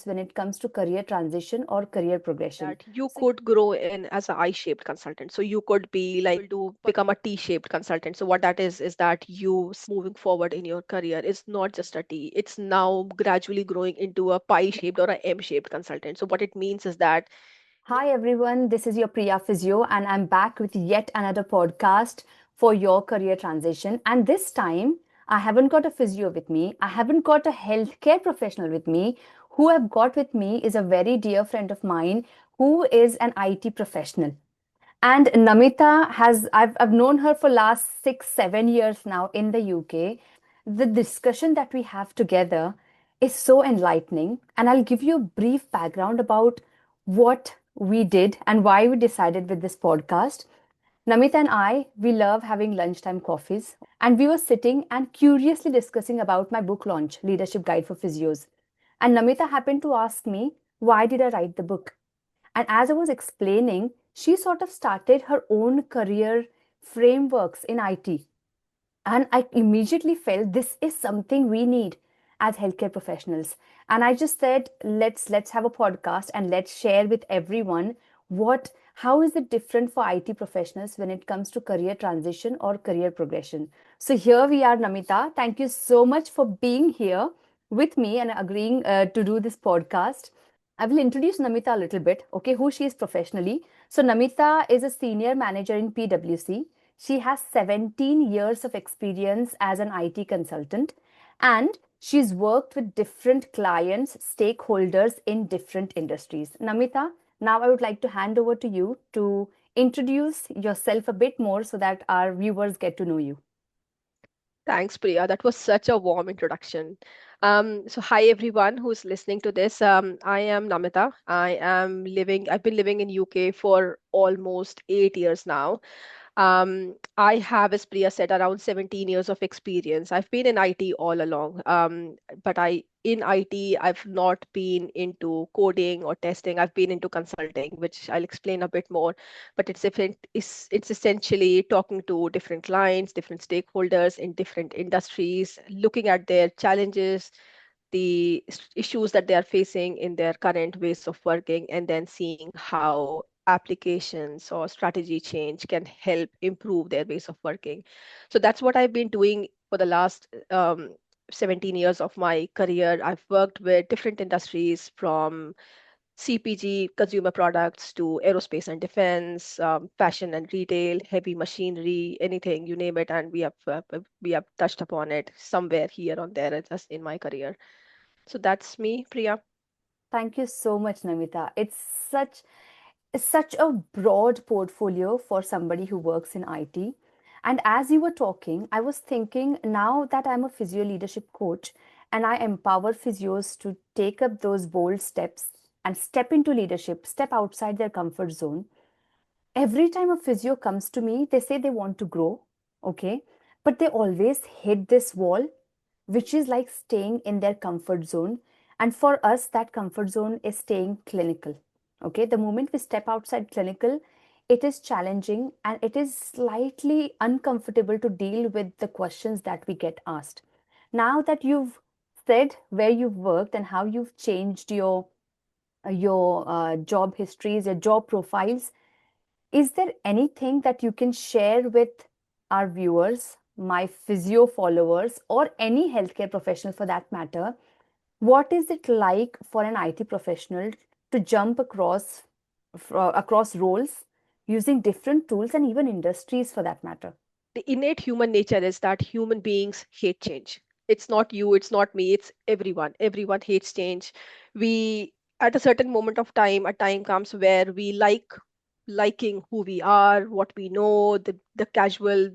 when it comes to career transition or career progression. That you could grow in as a I-shaped consultant. So you could be like to become a T-shaped consultant. So what that is that moving forward in your career is not just a T. It's now gradually growing into a pie-shaped or a M-shaped consultant. So what it means is that Hi everyone, this is your Priya Physio, and I'm back with yet another podcast for your career transition. And this time, I haven't got a physio with me, I haven't got a healthcare professional with me. Who I've got with me is a very dear friend of mine who is an IT professional. And Namita I've known her for last 6, 7 years now in the UK. The discussion that we have together is so enlightening. And I'll give you a brief background about what we did and why we decided with this podcast. Namita and I, we love having lunchtime coffees. And we were sitting and curiously discussing about my book launch, Leadership Guide for Physios. And Namita happened to ask me, why did I write the book? And as I was explaining, she sort of started her own career frameworks in IT. And I immediately felt this is something we need as healthcare professionals. And I just said, let's have a podcast and let's share with everyone what how is it different for IT professionals when it comes to career transition or career progression. So here we are, Namita. Thank you so much for being here with me and agreeing to do this podcast. I will introduce Namita a little bit, okay, who she is professionally. So, Namita is a senior manager in PwC. She has 17 years of experience as an IT consultant, and she's worked with different clients, stakeholders in different industries. Namita, now I would like to hand over to you to introduce yourself a bit more so that our viewers get to know you. thanks, Priya. That was such a warm introduction. So hi everyone who's listening to this. I am Namita. I've been living in UK for almost 8 years now. I have, as Priya said, around 17 years of experience. I've been in IT all along. But in IT, I've not been into coding or testing. I've been into consulting, which I'll explain a bit more. But it's essentially talking to different clients, different stakeholders in different industries, looking at their challenges, the issues that they are facing in their current ways of working, and then seeing how applications or strategy change can help improve their ways of working. So that's what I've been doing for the last 17 years of my career. I've worked with different industries from CPG, consumer products, to aerospace and defense, fashion and retail, heavy machinery, anything, you name it, and we have touched upon it somewhere here or there just in my career. So that's me, Priya. Thank you so much, Namita. It's such a broad portfolio for somebody who works in IT. And as you were talking, I was thinking now that I'm a physio leadership coach and I empower physios to take up those bold steps and step into leadership, step outside their comfort zone. Every time a physio comes to me, they say they want to grow, okay, but they always hit this wall, which is like staying in their comfort zone. And for us, that comfort zone is staying clinical, okay. The moment we step outside clinical, it is challenging and it is slightly uncomfortable to deal with the questions that we get asked. Now that you've said where you've worked and how you've changed your job histories, your job profiles, is there anything that you can share with our viewers, my physio followers, or any healthcare professional for that matter? What is it like for an IT professional to jump across roles using different tools and even industries for that matter? The innate human nature is that human beings hate change. It's not you, it's not me, it's everyone. Everyone hates change. We, at a certain moment of time, a time comes where we liking who we are, what we know, the casual,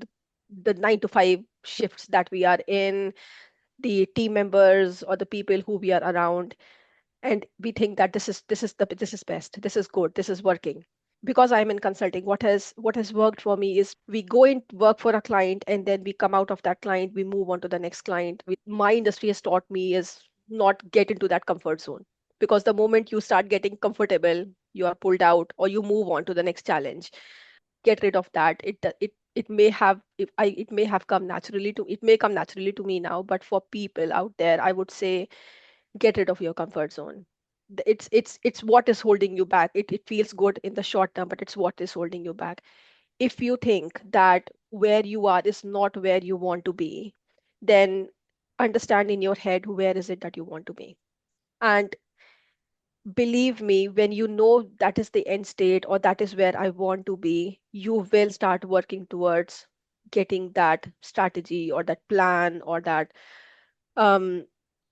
the 9 to 5 shifts that we are in, the team members or the people who we are around, and we think that this is best, this is good, this is working. Because I'm in consulting, what has worked for me is we go and work for a client and then we come out of that client, we move on to the next client. My industry has taught me is not get into that comfort zone, because the moment you start getting comfortable, you are pulled out or you move on to the next challenge. Get rid of that. It may have, if I it may have come naturally to it may come naturally to me now, but for people out there, I would say get rid of your comfort zone. It's what is holding you back. It feels good in the short term, but it's what is holding you back. If you think that where you are is not where you want to be, then understand in your head where is it that you want to be. And believe me, when you know that is the end state or that is where I want to be, you will start working towards getting that strategy or that plan or that um,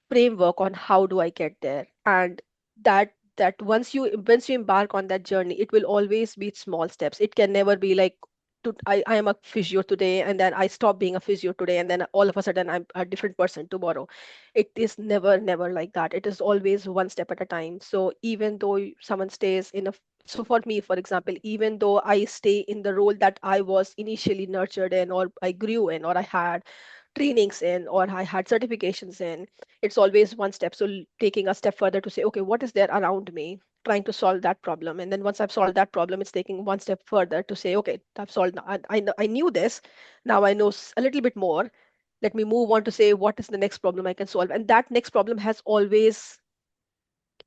framework on how do I get there. And that once you embark on that journey, it will always be small steps. It can never be like I am a physio today and then I stop being a physio today and then all of a sudden I'm a different person tomorrow. It is never like that. It is always one step at a time. So even though someone stays in a so for me, for example, even though I stay in the role that I was initially nurtured in or I grew in or I had trainings in or I had certifications in, it's always one step. So taking a step further to say, okay, what is there around me? Trying to solve that problem. And then once I've solved that problem, it's taking one step further to say, okay, I've solved, I knew this. Now I know a little bit more. Let me move on to say, what is the next problem I can solve? And that next problem has always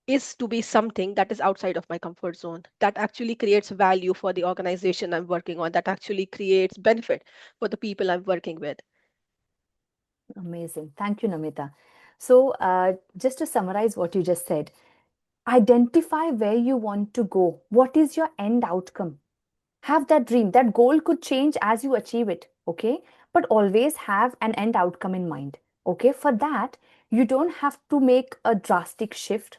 is to be something that is outside of my comfort zone, that actually creates value for the organization I'm working on, that actually creates benefit for the people I'm working with. Amazing. Thank you, Namita. So, just to summarize what you just said, identify where you want to go. What is your end outcome? Have that dream. That goal could change as you achieve it, okay? But always have an end outcome in mind, okay? For that, you don't have to make a drastic shift.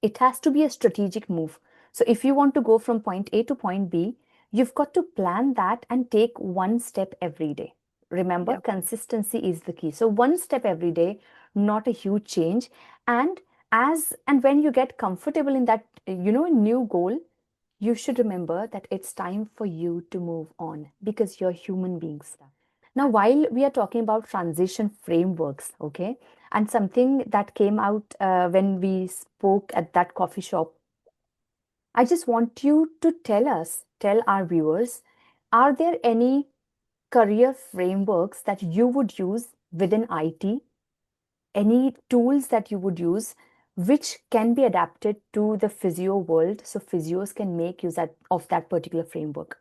It has to be a strategic move. So if you want to go from point A to point B, you've got to plan that and take one step every day. Remember, Yeah. consistency is the key. So one step every day, not a huge change. And and when you get comfortable in that, new goal, you should remember that it's time for you to move on because you're human beings. Now, while we are talking about transition frameworks, okay, and something that came out when we spoke at that coffee shop, I just want you to tell our viewers, are there any career frameworks that you would use within IT, any tools that you would use which can be adapted to the physio world so physios can make use of that particular framework?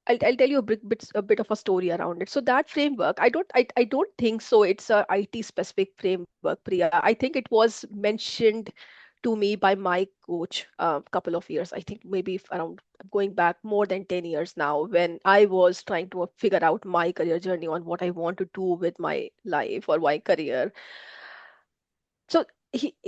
I'll tell you a bit of a story around it. So that framework, I don't think so. It's a IT specific framework, Priya. I think it was mentioned to me by my coach a couple of years. I think maybe around going back more than 10 years now, when I was trying to figure out my career journey on what I want to do with my life or my career. So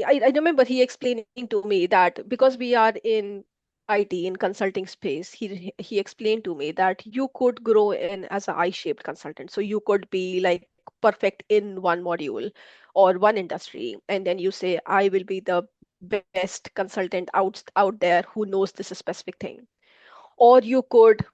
I remember he explaining to me that because we are in IT in consulting space, he explained to me that you could grow in as a I-shaped consultant. So you could be like perfect in one module or one industry, and then you say, I will be the best consultant out there who knows this specific thing. Or you could,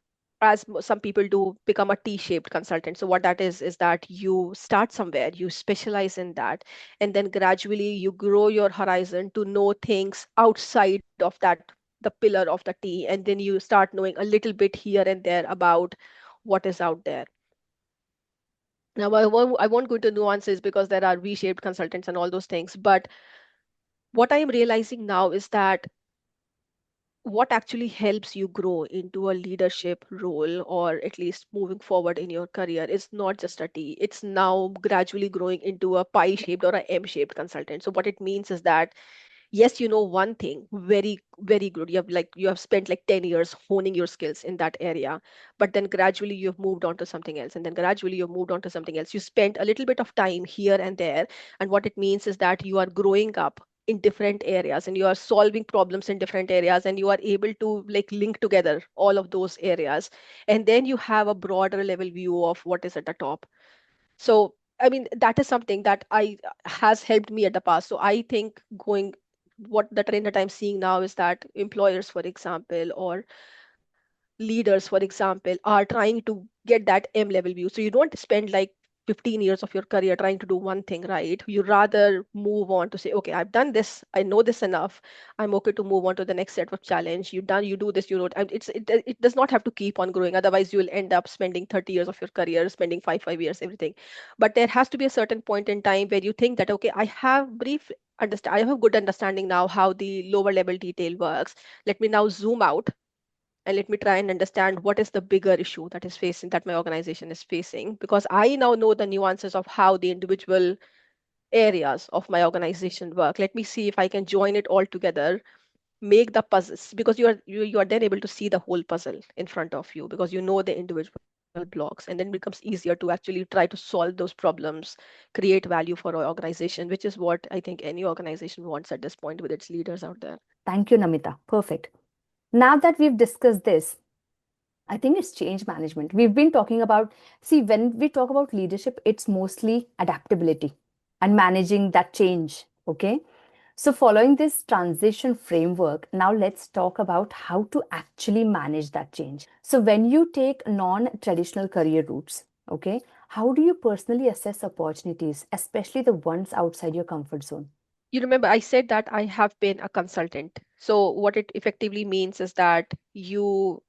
as some people do, become a T-shaped consultant. So what that is that you start somewhere, you specialize in that, and then gradually you grow your horizon to know things outside of that, the pillar of the T, and then you start knowing a little bit here and there about what is out there. Now, I won't go into nuances because there are V-shaped consultants and all those things, but what I am realizing now is that what actually helps you grow into a leadership role or at least moving forward in your career is not just a T. It's now gradually growing into a pie shaped or a M shaped consultant. So what it means is that yes, you know one thing very good. You have spent like 10 years honing your skills in that area, but then gradually you've moved on to something else, and then gradually you've moved on to something else. You spent a little bit of time here and there, and what it means is that you are growing up in different areas and you are solving problems in different areas and you are able to like link together all of those areas, and then you have a broader level view of what is at the top. So I mean that is something that I has helped me at the past. So I think going what the trend that I'm seeing now is that employers, for example, or leaders, for example, are trying to get that M level view. So you don't spend like 15 years of your career trying to do one thing, right? You rather move on to say, okay, I've done this, I know this enough, I'm okay to move on to the next set of challenge. You do this, and it does not have to keep on growing. Otherwise, you will end up spending 30 years of your career, spending five years, everything. But there has to be a certain point in time where you think that, okay, I have good understanding now how the lower level detail works. Let me now zoom out and let me try and understand what is the bigger issue that my organization is facing, because I now know the nuances of how the individual areas of my organization work. Let me see if I can join it all together, make the puzzles, because you are then able to see the whole puzzle in front of you, because you know the individual blocks, and then it becomes easier to actually try to solve those problems, create value for our organization, which is what I think any organization wants at this point with its leaders out there. Thank you, Namita. Perfect. Now that we've discussed this, I think it's change management. We've been talking about, see, when we talk about leadership, it's mostly adaptability and managing that change. Okay. So, following this transition framework, now let's talk about how to actually manage that change. So, when you take non traditional career routes, okay, how do you personally assess opportunities, especially the ones outside your comfort zone? You remember I said that I have been a consultant. So what it effectively means is that you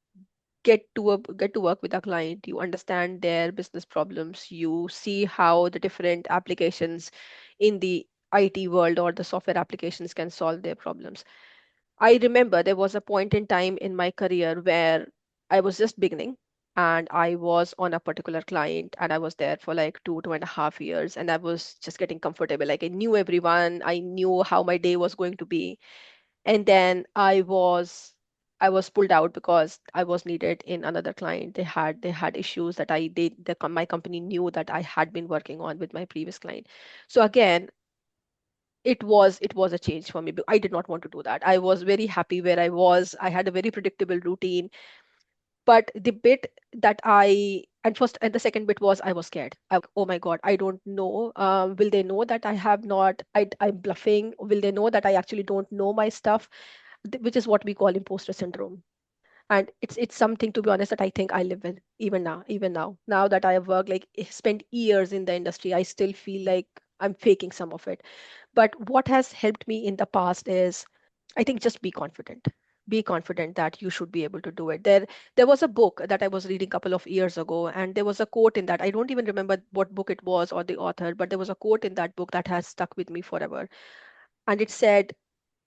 get to work with a client, you understand their business problems, you see how the different applications in the IT world or the software applications can solve their problems. I remember there was a point in time in my career where I was just beginning, and I was on a particular client, and I was there for like 2.5 years, and I was just getting comfortable. Like I knew everyone, I knew how my day was going to be. And then I was pulled out because I was needed in another client. They had issues that my company knew that I had been working on with my previous client. So again, it was a change for me. I did not want to do that. I was very happy where I was. I had a very predictable routine. But the bit that I and first and the second bit was I was scared. I was like, oh my God, I don't know. Will they know that I have not? I'm bluffing. Will they know that I actually don't know my stuff? Which is what we call imposter syndrome. And it's something, to be honest, that I think I live with even now that I have worked, like spent years in the industry, I still feel like I'm faking some of it. But what has helped me in the past is, I think, just be confident. Be confident that you should be able to do it. There was a book that I was reading a couple of years ago, and there was a quote in that. I don't even remember what book it was or the author, but there was a quote in that book that has stuck with me forever. And it said,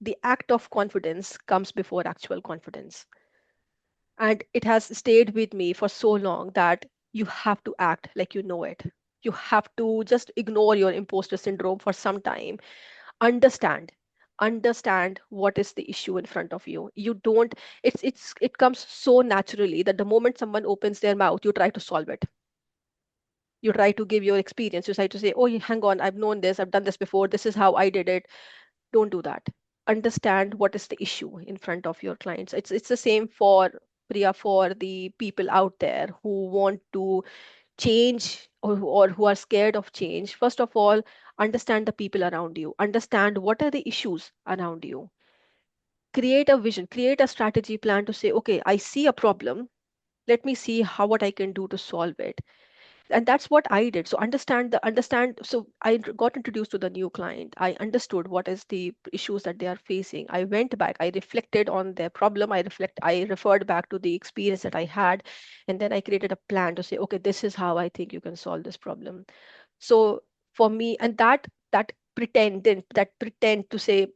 the act of confidence comes before actual confidence. And it has stayed with me for so long that you have to act like you know it. You have to just ignore your imposter syndrome for some time. Understand. Understand what is the issue in front of you. You don't, it comes so naturally that the moment someone opens their mouth, you try to solve it. You try to give your experience. You try to say, oh, hang on, I've known this, I've done this before, this is how I did it. Don't do that. Understand what is the issue in front of your clients. It's the same for Priya, for the people out there who want to change, or who are scared of change. First of all, understand the people around you. Understand what are the issues around you. Create a vision, create a strategy plan to say, okay, I see a problem. Let me see how what I can do to solve it. And that's what I did. So understand. So got introduced to the new client. I understood what is the issues that they are facing. I went back, I reflected on their problem. I referred back to the experience that I had, and then I created a plan to say, okay, this is how I think you can solve this problem. So for me, and that pretend to say,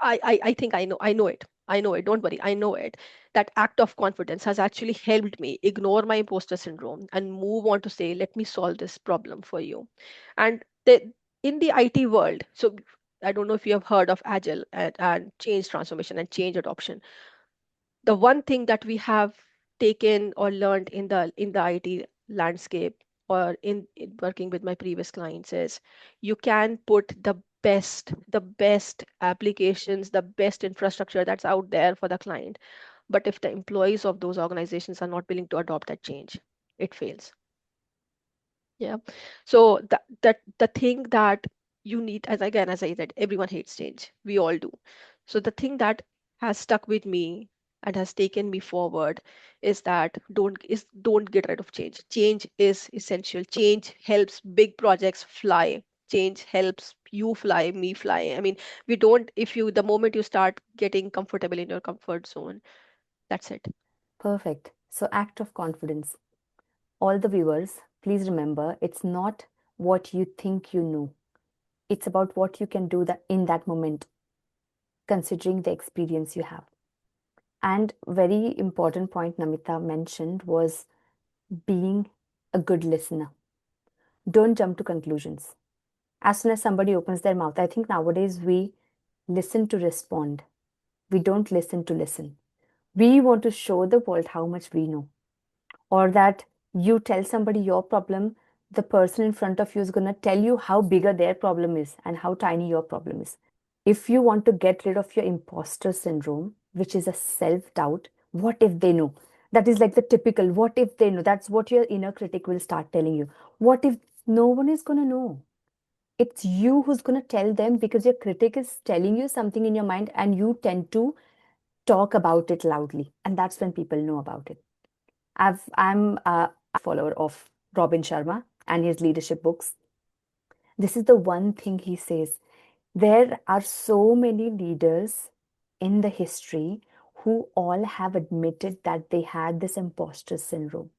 I think I know it, don't worry, I know it. That act of confidence has actually helped me ignore my imposter syndrome and move on to say, let me solve this problem for you. And in the IT world, so I don't know if you have heard of agile and change transformation and change adoption. The one thing that we have taken or learned in the IT landscape, or in working with my previous clients, is you can put the best applications, the best infrastructure that's out there for the client, but if the employees of those organizations are not willing to adopt that change, it fails. Yeah. So the thing that you need, as I said, everyone hates change. We all do. So the thing that has stuck with me and has taken me forward is that don't get rid of change. Change is essential. Change helps big projects fly. Change helps you fly, me fly. I mean, we don't if you the moment you start getting comfortable in your comfort zone, that's it. Perfect. So, act of confidence. All the viewers, please remember it's not what you think you know, it's about what you can do that in that moment, considering the experience you have. And very important point Namita mentioned was being a good listener. Don't jump to conclusions. As soon as somebody opens their mouth, I think nowadays we listen to respond. We don't listen to listen. We want to show the world how much we know, or that you tell somebody your problem, the person in front of you is going to tell you how bigger their problem is and how tiny your problem is. If you want to get rid of your imposter syndrome, which is a self doubt, what if they know? That is like the typical what if they know. That's what your inner critic will start telling you. What if no one is going to know? It's you who's going to tell them because your critic is telling you something in your mind and you tend to talk about it loudly. And that's when people know about it. I'm a follower of Robin Sharma and his leadership books. This is the one thing he says. There are so many leaders in the history who all have admitted that they had this imposter syndrome.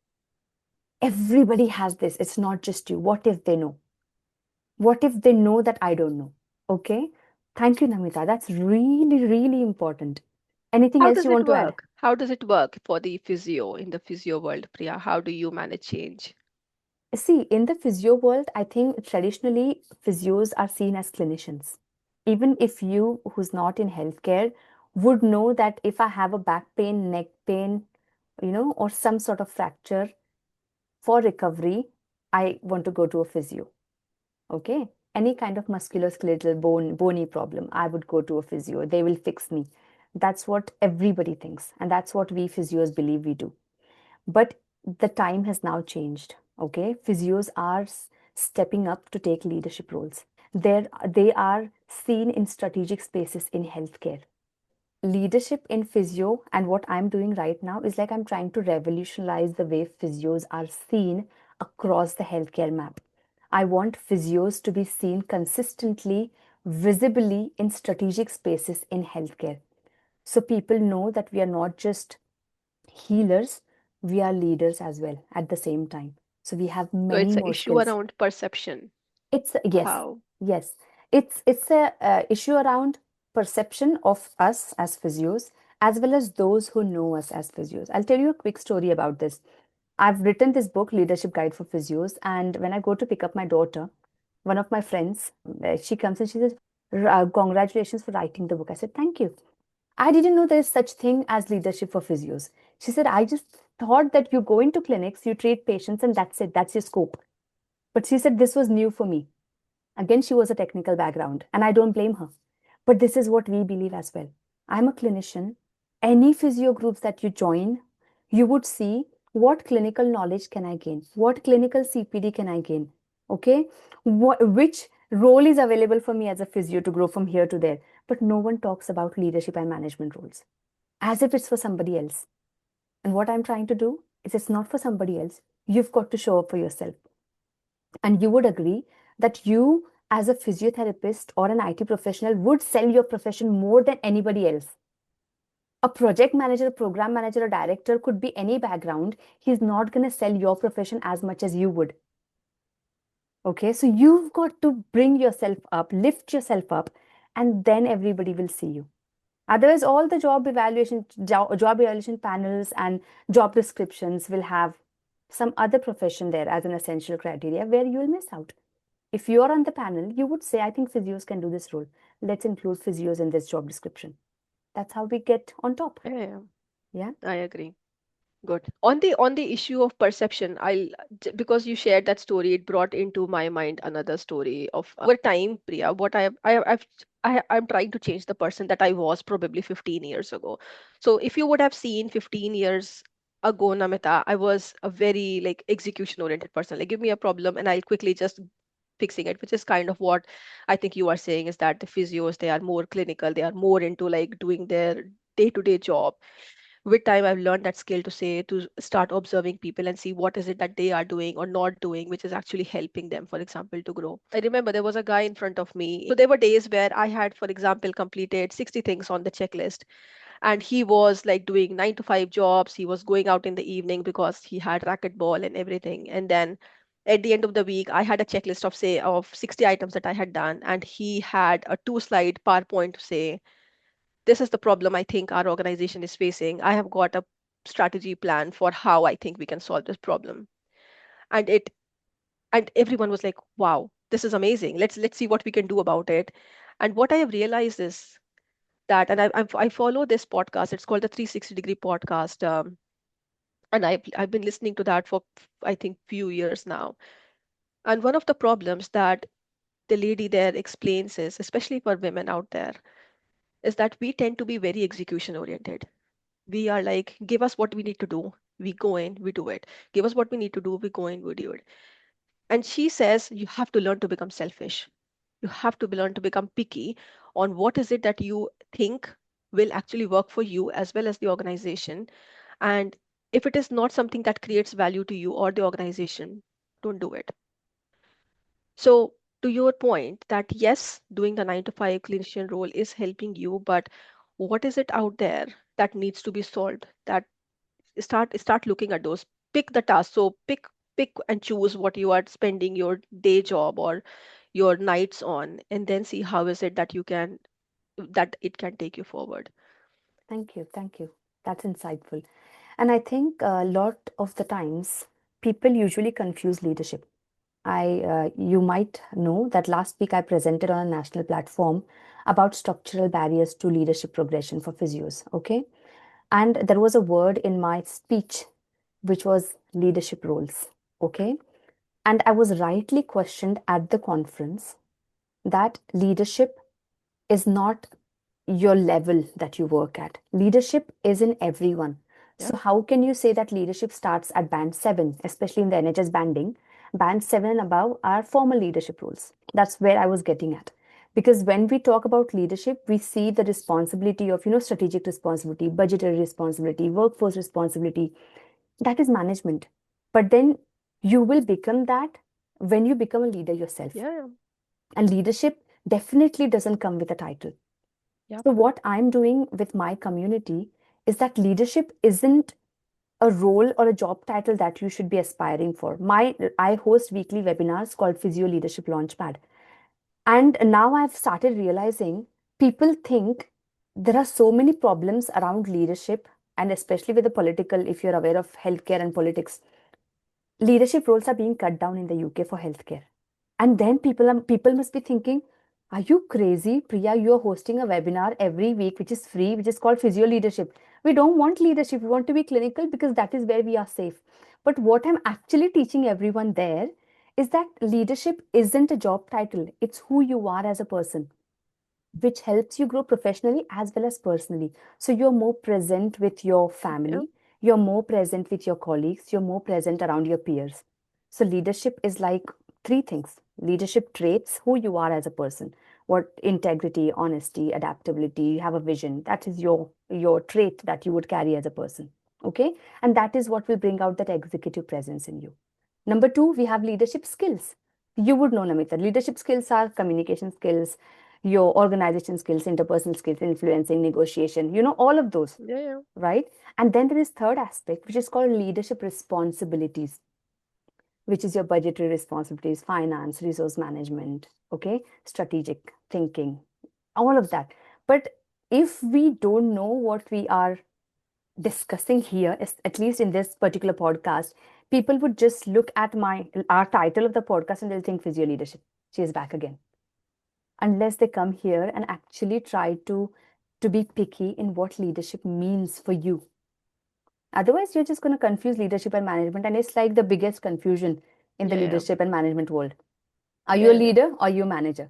Everybody has this. It's not just you. What if they know? What if they know that I don't know? Okay. Thank you, Namita. That's really, really important. Anything How else does you it want to add? work? How does it work for the physio in the physio world, Priya? How do you manage change? See, in the physio world, I think traditionally physios are seen as clinicians. Even if you, who's not in healthcare, would know that if I have a back pain, neck pain, or some sort of fracture for recovery, I want to go to a physio. Okay. Any kind of musculoskeletal bony problem, I would go to a physio. They will fix me. That's what everybody thinks. And that's what we physios believe we do. But the time has now changed. Okay. Physios are stepping up to take leadership roles. They are seen in strategic spaces in healthcare. Leadership in physio and what I'm doing right now is like I'm trying to revolutionize the way physios are seen across the healthcare map. I want physios to be seen consistently, visibly in strategic spaces in healthcare. So people know that we are not just healers, we are leaders as well at the same time. So we have So many it's an more issue skills. around perception. It's yes, How? yes. It's a issue around perception of us as physios as well as those who know us as physios. I'll tell you a quick story about this. I've written this book, Leadership Guide for Physios, and when I go to pick up my daughter, one of my friends, she comes and she says, "Congratulations for writing the book." I said, "Thank you. I didn't know there's such thing as leadership for physios." She said, "I just thought that you go into clinics, you treat patients, and that's it. That's your scope." But she said this was new for me. Again, she was a technical background, and I don't blame her. But this is what we believe as well. I'm a clinician. Any physio groups that you join, you would see what clinical knowledge can I gain? What clinical CPD can I gain? Okay? Which role is available for me as a physio to grow from here to there? But no one talks about leadership and management roles as if it's for somebody else. And what I'm trying to do is it's not for somebody else. You've got to show up for yourself. And you would agree that you, as a physiotherapist or an IT professional, would sell your profession more than anybody else. A project manager, a program manager, a director could be any background. He's not going to sell your profession as much as you would. Okay, so you've got to bring yourself up, lift yourself up, and then everybody will see you. Otherwise, all the job evaluation panels and job descriptions will have some other profession there as an essential criteria where you will miss out. If you're on the panel, you would say, I think physios can do this role. Let's include physios in this job description. That's how we get on top. Yeah, Yeah. I agree. Good. On the issue of perception, because you shared that story, it brought into my mind another story of over time, Priya. What I'm trying to change the person that I was probably 15 years ago. So if you would have seen 15 years ago, Namita, I was a very like execution oriented person. Like give me a problem and I'll quickly just fixing it, which is kind of what I think you are saying is that the physios, they are more clinical, they are more into like doing their day-to-day job. with time I've learned that skill to say, to start observing people and see what is it that they are doing or not doing, which is actually helping them, for example, to grow. I remember there was a guy in front of me. So there were days where I had, for example, completed 60 things on the checklist, and he was like doing 9 to 5 jobs. He was going out in the evening because he had racquetball and everything. And then at the end of the week, I had a checklist of say of 60 items that I had done, and he had a 2 slide PowerPoint to say, this is the problem I think our organization is facing. I have got a strategy plan for how I think we can solve this problem. And it and everyone was like, wow, this is amazing. Let's see what we can do about it. And what I have realized is that, and I follow this podcast. It's called the 360-degree podcast, and I've been listening to that for I think few years now. And one of the problems that the lady there explains is, especially for women out there, is that we tend to be very execution oriented. We are like, give us what we need to do, we go in, we do it. Give us what we need to do, we go in, we do it. And she says you have to learn to become selfish. You have to learn to become picky on what is it that you think will actually work for you as well as the organization. And if it is not something that creates value to you or the organization, don't do it. So, to your point, that yes, doing the 9 to 5 clinician role is helping you, but what is it out there that needs to be solved? That start looking at those. Pick the task. So pick and choose what you are spending your day job or your nights on, and then see how is it that you can that it can take you forward. Thank you. Thank you. That's insightful. And I think a lot of the times people usually confuse leadership. You might know that last week I presented on a national platform about structural barriers to leadership progression for physios. Okay. And there was a word in my speech which was leadership roles. Okay. And I was rightly questioned at the conference that leadership is not your level that you work at. Leadership is in everyone. Yeah, So, how can you say that leadership starts at band 7, especially in the NHS banding? Band 7 and above are formal leadership roles. That's where I was getting at. Because when we talk about leadership, we see the responsibility of, strategic responsibility, budgetary responsibility, workforce responsibility. That is management. But then you will become that when you become a leader yourself. yeah, yeah, And leadership definitely doesn't come with a title. yeah, So, what I'm doing with my community is that leadership isn't a role or a job title that you should be aspiring for. I host weekly webinars called Physio Leadership Launchpad. And now I've started realizing people think there are so many problems around leadership, and especially with the political, if you're aware of healthcare and politics, leadership roles are being cut down in the UK for healthcare. And then people must be thinking, are you crazy, Priya? You're hosting a webinar every week, which is free, which is called Physio Leadership. We don't want leadership. We want to be clinical because that is where we are safe. But what I'm actually teaching everyone there is that leadership isn't a job title. It's who you are as a person, which helps you grow professionally as well as personally. So you're more present with your yeah, family, you're more present with your colleagues, you're more present around your peers. So leadership is like three things: leadership traits, who you are as a person, what integrity, honesty, adaptability, you have a vision. That is your trait that you would carry as a person. Okay. And that is what will bring out that executive presence in you. Number two, we have leadership skills. You would know, Namita. Leadership skills are communication skills, your organization skills, interpersonal skills, influencing, negotiation, all of those, yeah, yeah, right? And then there is third aspect, which is called leadership responsibilities, which is your budgetary responsibilities, finance, resource management, okay, strategic thinking, all of that. But if we don't know what we are discussing here, at least in this particular podcast, people would just look at my our title of the podcast and they'll think physio leadership. She is back again. Unless they come here and actually try to be picky in what leadership means for you. Otherwise, you're just going to confuse leadership and management, and it's like the biggest confusion in the yeah, yeah, leadership and management world. Are you a yeah, yeah. leader or are you a manager?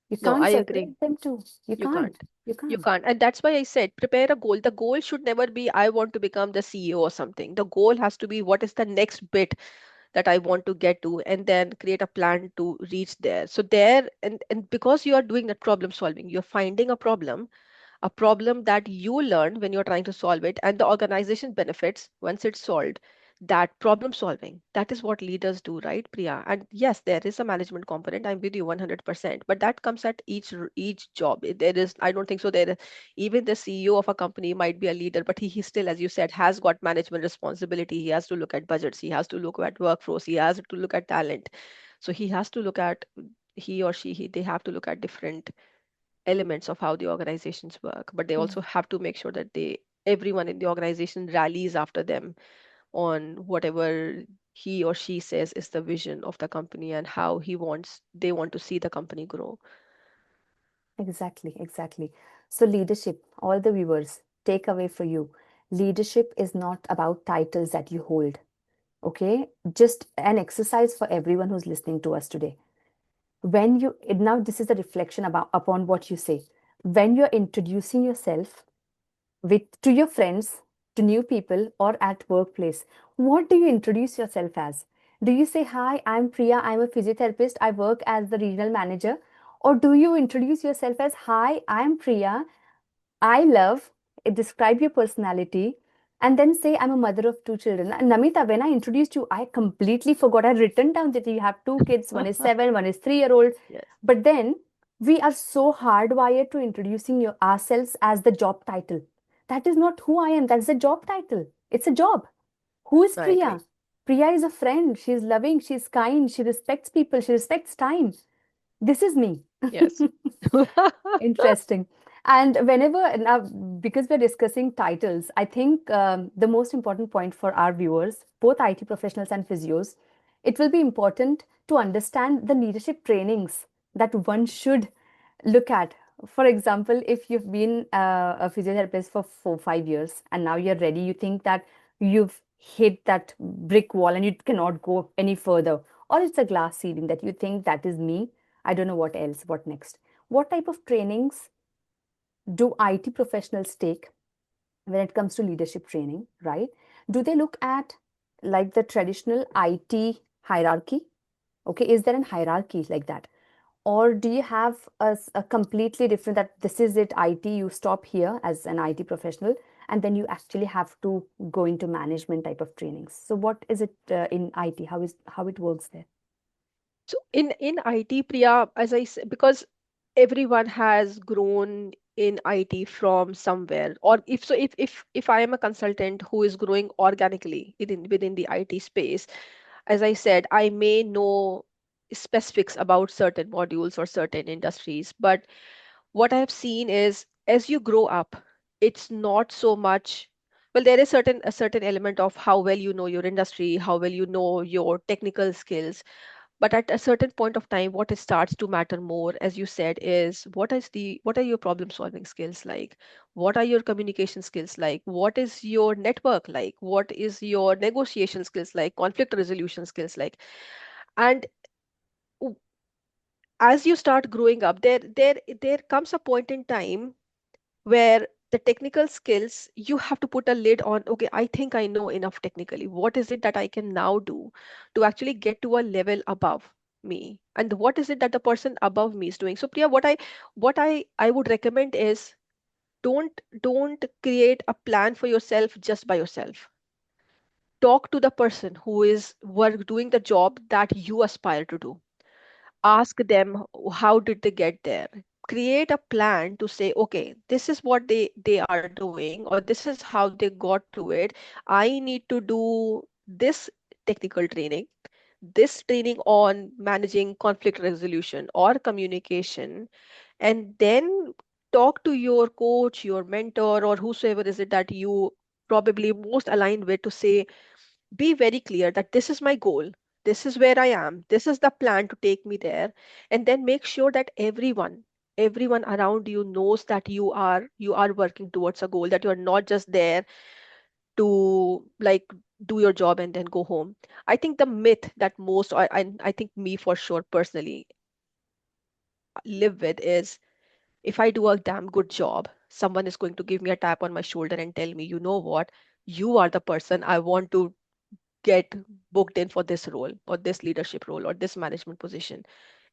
You No, can't I agree. separate them two. You You can't. can't. You You can't. can't. And that's why I said prepare a goal. The goal should never be I want to become the CEO or something. The goal has to be what is the next bit that I want to get to, and then create a plan to reach there. So there, and because you are doing that problem solving, you're finding a problem, a problem that you learn when you're trying to solve it, and the organization benefits once it's solved. That problem solving, that is what leaders do, right, Priya? And yes, there is a management component. I'm with you 100%, but that comes at each job. There is, I don't think so. Even the CEO of a company might be a leader, but he still, as you said, has got management responsibility. He has to look at budgets. He has to look at workforce. He has to look at talent. So he has to look at, he or she, they have to look at different elements of how the organizations work, but they also have to make sure that everyone in the organization rallies after them on whatever he or she says is the vision of the company and how they want to see the company grow. Exactly, exactly. So, leadership, all the viewers, take away for you. Leadership is not about titles that you hold. Okay, just an exercise for everyone who's listening to us today. When you now, this is a reflection about upon what you say. When you're introducing yourself with to your friends, to new people, or at workplace, what do you introduce yourself as? Do you say, "Hi, I'm Priya, I'm a physiotherapist, I work as the regional manager"? Or do you introduce yourself as, "Hi, I'm Priya, I love," describe your personality, and then say, "I'm a mother of two children"? And Namita, when I introduced you, I completely forgot. I written down that you have two kids, one is 7, one is 3-year-old. Yes, But then we are so hardwired to introducing ourselves as the job title. That is not who I am. That's the job title. It's a job. Who is I agree. Priya? Priya is a friend. She's loving. She's kind. She respects people. She respects time. This is me. Yes. Interesting. And whenever now, because we're discussing titles, I think the most important point for our viewers, both IT professionals and physios, it will be important to understand the leadership trainings that one should look at. For example, if you've been a physiotherapist for 4 5 years and now you're ready, you think that you've hit that brick wall and you cannot go any further, or it's a glass ceiling that you think that is me. I don't know what else, what next. What type of trainings do IT professionals take when it comes to leadership training, right? Do they look at like the traditional IT hierarchy? Okay, is there a hierarchy like that? Or do you have a completely different that this is it, IT, you stop here as an IT professional, and then you actually have to go into management type of trainings? So what is it in IT? How it works there? So in IT, Priya, as I said, because everyone has grown in IT from somewhere, or if I am a consultant who is growing organically within the IT space, as I said, I may know specifics about certain modules or certain industries, but what I have seen is as you grow up, it's not so much. Well, there is a certain element of how well you know your industry, how well you know your technical skills, but at a certain point of time, what it starts to matter more, as you said, is what are your problem solving skills like? What are your communication skills like? What is your network like? What is your negotiation skills like? Conflict resolution skills like? And w- as you start growing up, there comes a point in time where the technical skills you have to put a lid on. Okay, I think I know enough technically. What is it that I can now do to actually get to a level above me, and what is it that the person above me is doing? So Priya, what I would recommend is don't create a plan for yourself just by yourself. Talk to the person who is work doing the job that you aspire to do. Ask them how did they get there. Create a plan to say, okay, this is what they are doing, or this is how they got to it. I need to do this technical training, this training on managing conflict resolution or communication, and then talk to your coach, your mentor, or whosoever is it that you probably most aligned with, to say, be very clear that this is my goal, this is where I am, this is the plan to take me there. And then make sure that everyone around you knows that you are working towards a goal, that you are not just there to like do your job and then go home. I think the myth that most, I think me for sure personally live with is, if I do a damn good job, someone is going to give me a tap on my shoulder and tell me, you know what, you are the person I want to get booked in for this role or this leadership role or this management position.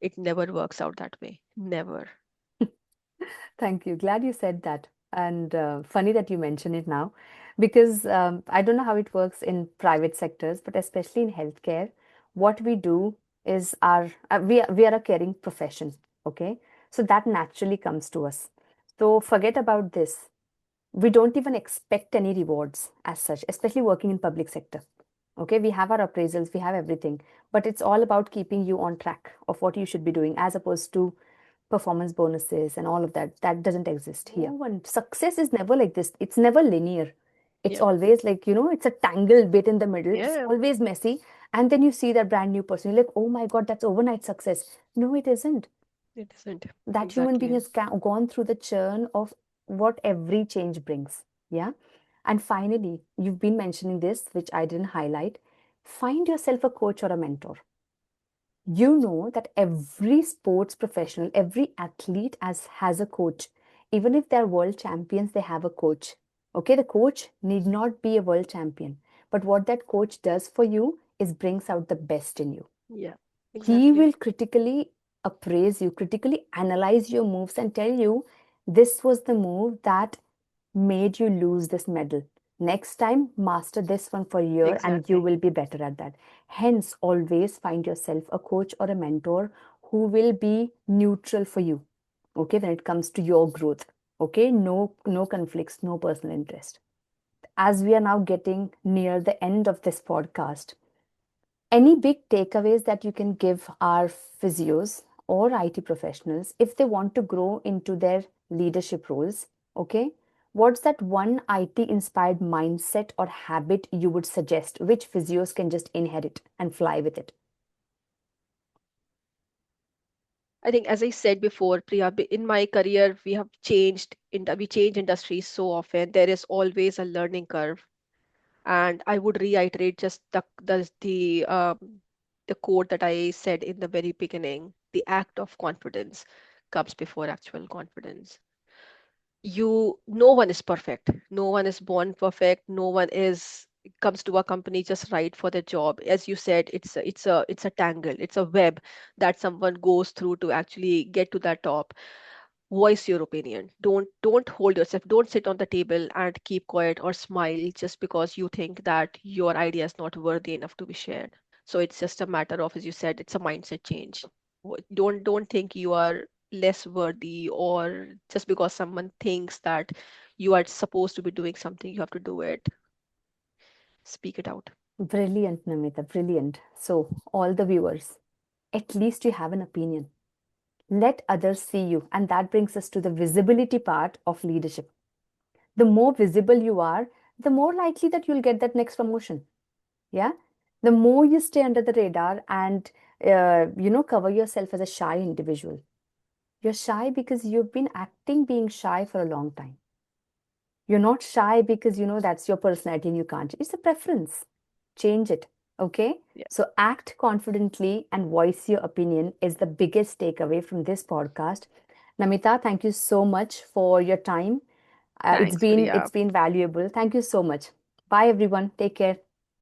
It never works out that way. Never. Thank you. Glad you said that. And funny that you mention it now, because I don't know how it works in private sectors, but especially in healthcare, what we do is we are a caring profession, okay? So that naturally comes to us. So forget about this. We don't even expect any rewards as such, especially working in public sector. Okay, we have our appraisals, we have everything, but it's all about keeping you on track of what you should be doing as opposed to performance bonuses and all of that. That doesn't exist here. No one, success is never like this. It's never linear. It's Yeah. always like, it's a tangled bit in the middle. It's Yeah. always messy. And then you see that brand new person. You're like, oh my God, that's overnight success. No, it isn't. It isn't. That human being Exactly. has gone through the churn of what every change brings. Yeah. And finally, you've been mentioning this, which I didn't highlight. Find yourself a coach or a mentor. You know that every sports professional, every athlete has a coach. Even if they're world champions, they have a coach. Okay, the coach need not be a world champion, but what that coach does for you is brings out the best in you. Yeah. He Exactly. will critically appraise you, critically analyze your moves, and tell you this was the move that made you lose this medal. Next time, master this one for a year and you Exactly. will be better at that. Hence, always find yourself a coach or a mentor who will be neutral for you. Okay, when it comes to your growth. Okay, no conflicts, no personal interest. As we are now getting near the end of this podcast, any big takeaways that you can give our physios or IT professionals if they want to grow into their leadership roles? Okay. What's that one IT inspired mindset or habit you would suggest which physios can just inherit and fly with it? I think, as I said before, Priya, in my career, we change industries so often. There is always a learning curve. And I would reiterate just the quote that I said in the very beginning. The act of confidence comes before actual confidence. No one is perfect. No one is born perfect. No one is comes to a company just right for the job. As you said, it's a tangle, it's a web that someone goes through to actually get to that top. Voice your opinion. Don't hold yourself. Don't sit on the table and keep quiet or smile just because you think that your idea is not worthy enough to be shared. So it's just a matter of, as you said, it's a mindset change. Don't think you are less worthy, or just because someone thinks that you are supposed to be doing something, you have to do it. Speak it out. Brilliant, Namita, brilliant. So, all the viewers, at least you have an opinion. Let others see you. And that brings us to the visibility part of leadership. The more visible you are, the more likely that you'll get that next promotion. Yeah. The more you stay under the radar and, cover yourself as a shy individual. You're shy because you've been acting being shy for a long time. You're not shy because that's your personality and you can't. It's a preference. Change it. Okay. Yeah. So act confidently and voice your opinion is the biggest takeaway from this podcast. Namita, thank you so much for your time. It's Thanks, been Priya. it's been valuable. Thank you so much. Bye everyone. Take care.